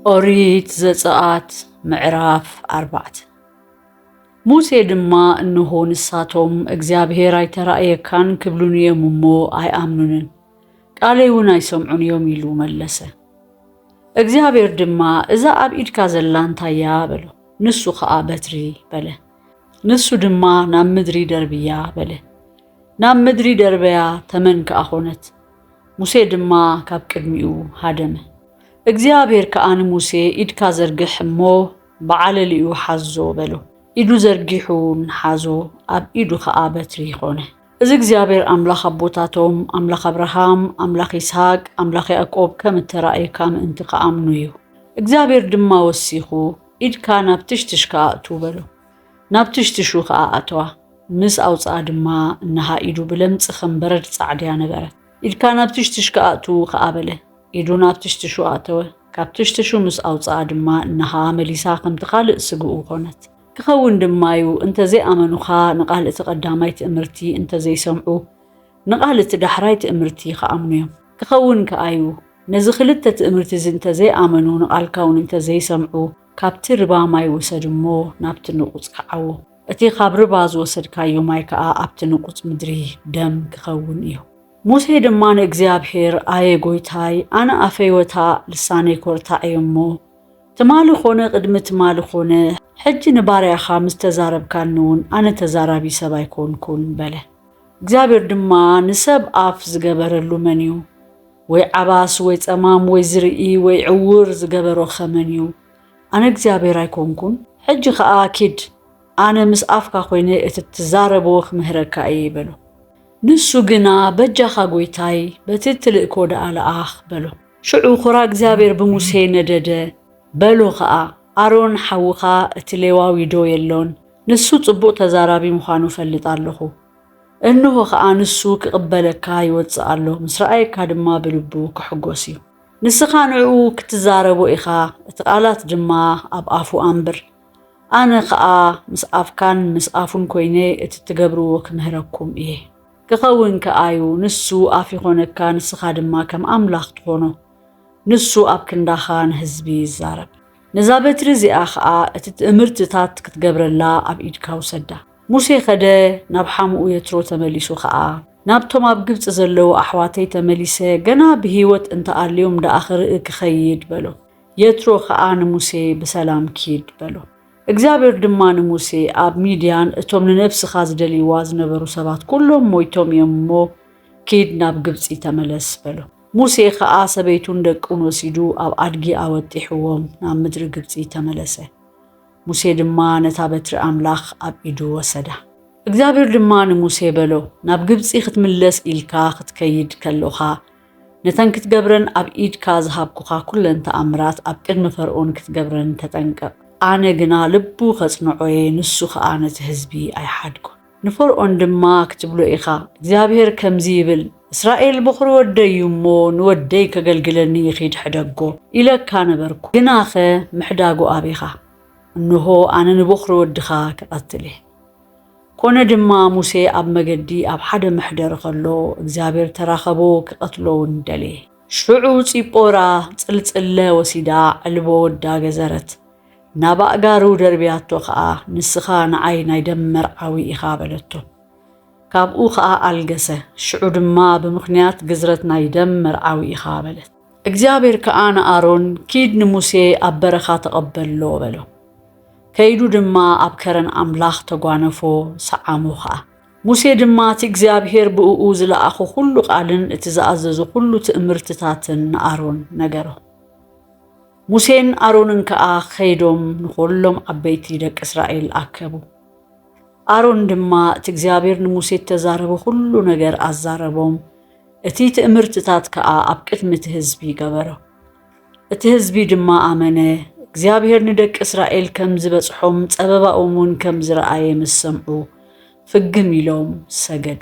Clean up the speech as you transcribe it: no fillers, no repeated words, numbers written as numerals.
ኦሪት ዘጸአት ምዕራፍ 4 ሙሴ ድማ እንሆ ንሳቶም እግዚአብሔር አይተራእየካን ክብሉን የሙሞ አይአምኑንን ቃሌውን አይሰምዑን የሚሉ መለሰ። እግዚአብሔር ድማ እዛ አብ ኢድካ ዘላንታያ በሎ ንሱ ኸአ በትሪ በለ። ንሱ ድማ ናብ ምድሪ ደርብያ በለ። ናብ ምድሪ ደርበያ ተመንከ ኾነት። ሙሴ ድማ ካብ ቅድሚኡ ሃደመ። እግዚአብሔር ከአን ሙሴ ኢድካ ዘርግሕ እሞ በዓለልዩ ሓዞ በሎ። ኢዱ ዘርጊሑን ሓዞ አብ ኢዱ ኸአ በትሪ ኾነ። እዚ እግዚአብሔር አምላኽ አቦታቶም አምላኽ አብርሃም አምላኽ ይስሐቅ አምላኽ ያዕቆብ ከም ተራእየካ ምእንቲ ከአምኑ እዩ። እግዚአብሔር ድማ ወሲኹ ኢድካ ናብ ትሽትሽ ከአቱ በሎ። ናብ ትሽትሹ ከአ አተዋ። ምስ አውፅአ ድማ እነሃ ኢዱ ብለምፅ ኸምበረድ ጻዕድያ ነበረት። ኢድካ ናብ ትሽትሽ ከአቱ ከአ በለ። ኢዱ ናብ ትሽትሹ አተወ። ካብ ትሽትሹ ምስ አውፅአ ድማ እነሃ መሊሳ ከምቲ ካልእ ስግኡ ኾነት። ክኸውን ድማዩ እንተዘይኣመኑኻ ንቃልእቲ ቀዳማይ ትእምርቲ እንተዘይሰምዑ ንቃልእቲ ዳሕራይ ትእምርቲ ከኣምኑ እዮም። ክኸውን ከኣዩ ነዚ ክልተ ትእምርቲ እዚ እንተዘይኣመኑ ንቃልካውን እንተዘይሰምዑ ካብቲ ርባ ማይ ውሰድ እሞ ናብቲ ንቁፅ ከዓዎ። እቲ ካብ ርባ ዝወሰድካዮ ማይ ከዓ ኣብቲ ንቁፅ ምድሪ ደም ክኸውን እዩ። ሙሴ ድማ ንእግዚአብሔር ኣየ ጎይታይ ኣነ ኣፈይወታ ልሳነይ ኮርታዕ እሞ ትማሊ ኾነ ቅድሚ ትማሊ ኾነ ሕጂ ንባርያኻ ምስ ተዛረብካንውን ኣነ ተዛራቢ ሰብ ኣይኮንኩን በለ። እግዚአብሔር ድማ ንሰብ ኣፍ ዝገበረሉ መን እዩ? ወይ ዓባስ ወይ ጸማም ወይ ዝርኢ ወይ ዕውር ዝገበሮ ኸመን እዩ? ኣነ እግዚአብሔር ኣይኮንኩን? ሕጂ ኸኣ ኪድ ኣነ ምስ ኣፍካ ኾይነ እቲ ትዛረቦ ክምህረካ እየ በሎ። ንሱ ግና በጃኻ ጎይታይ በቲ ትልእኮ ደኣ ለኣኽ በሎ። ሽዑ ኹራ እግዚአብሔር ብሙሴ ነደደ በሎ ኸኣ ኣሮን ሓውኻ እቲ ሌዋዊ ዶ የሎን? ንሱ ጽቡቕ ተዛራቢ ምዃኑ ፈልጥ ኣለኹ። እንሆ ኸኣ ንሱ ክቕበለካ ይወፅእ ኣሎ፣ ምስ ረኣየካ ድማ ብልቡ ክሕጎስ እዩ። ንስኻ ንዕኡ ክትዛረቦ ኢኻ፣ እቲ ቃላት ድማ ኣብ ኣፉ ኣንብር። ኣነ ኸኣ ምስ ኣፍካን ምስ ኣፉን ኮይነ እቲ ትገብርዎ ክምህረኩም እየ። ክኸውን ከኣዩ ንሱ ኣፍ ይኾነካ፣ ንስኻ ድማ ከም ኣምላኽ ትኾኖ። ንሱ ኣብ ክንዳኻ ንህዝቢ ይዛረብ። ነዛ በትሪ እዚኣ ኸኣ እቲ ትእምርትታት ክትገብረላ ኣብ ኢድካ ውሰዳ። ሙሴ ኸደ ናብ ሓሙኡ የትሮ ተመሊሱ ኸኣ ናብቶም ኣብ ግብፂ ዘለዉ ኣሕዋተይ ተመሊሰ ገና ብሂወት እንተኣልዮም ዳኣ ክርኢ ክኸይድ በሎ። የትሮ ኸኣ ንሙሴ ብሰላም ኪድ በሎ። እግዚአብሔር ድማ ንሙሴ ኣብ ሚድያን እቶም ንነፍስኻ ዝደልይዋ ዝነበሩ ሰባት ኩሎም ሞይቶም እዮም እሞ ኪድ ናብ ግብፂ ተመለስ በሎ። ሙሴ ኸኣ ሰበይቱን ደቁን ወሲዱ ኣብ ኣድጊ ኣወጢሕዎም ናብ ምድሪ ግብፂ ተመለሰ። ሙሴ ድማ ነታ በትሪ ኣምላኽ ኣብ ኢዱ ወሰዳ። እግዚአብሔር ድማ ንሙሴ በሎ ናብ ግብፂ ክትምለስ ኢልካ ክትከይድ ከለኻ ነተን ክትገብረን ኣብ ኢድካ ዝሃብኩኻ ኩለን ተኣምራት ኣብ ቅድሚ ፈርዖን ክትገብረን ተጠንቀቕ። ኣነ ግና ልቡ ኸጽንዖየ ንሱ ኸኣ ነቲ ህዝቢ ኣይሓድጎን። ንፈርዖን ድማ ክትብሎ ኢኻ እግዚአብሔር ከምዚ ይብል እስራኤል በኽሪ ወደይ እሞ ንወደይ ከገልግለኒ ይኺድ ሕደጎ ኢለካ ነበርኩ። ግናኸ ምሕዳጉ ኣቢኻ እንሆ ኣነ ንበኽሪ ወድኻ ክቐትል እየ። ኮነ ድማ ሙሴ ኣብ መገዲ ኣብ ሓደ ምሕደር ኸሎ እግዚአብሔር ተራኸቦ ክቐትሎውን ደልየ። ሽዑ ፂጶራ ጽልጽለ ወሲዳ ዕልቦ ወዳ ገዘረት ናብ ኣእጋሩ ደርብያቶ ኸኣ ንስኻ ንዓይ ናይ ደም መርዓዊ ኢኻ በለቶ። ካብኡ ኸኣ ኣልገሰ። ሽዑ ድማ ብምኽንያት ግዝረት ናይ ደም መርዓዊ ኢኻ በለት። እግዚአብሔር ከኣ ንኣሮን ኪድ ንሙሴ ኣብ በረኻ ተቐበሎ በሎ። ከይዱ ድማ ኣብ ከረን ኣምላኽ ተጓነፎ ሰዓሙ ኸኣ። ሙሴ ድማ እቲ እግዚአብሔር ብእኡ ዝለኣኹ ኩሉ ቃልን እቲ ዝኣዘዙ ኩሉ ትእምርትታትን ንኣሮን ነገሮ። ሙሴን ኣሮንን ከኣ ኸይዶም ንኹሎም ዓበይቲ ደቂ እስራኤል ኣከቡ። ኣሮን ድማ እቲ እግዚአብሔር ንሙሴ ተዛረበ ኩሉ ነገር ኣዛረቦም። እቲ ትእምርትታት ከኣ ኣብ ቅድሚ እቲ ህዝቢ ገበሮ። እቲ ህዝቢ ድማ ኣመነ። እግዚአብሔር ንደቂ እስራኤል ከም ዝበጽሖም ጸበባኦም እውን ከም ዝረኣየ ምስ ሰምዑ ፍግም ኢሎም ሰገዱ።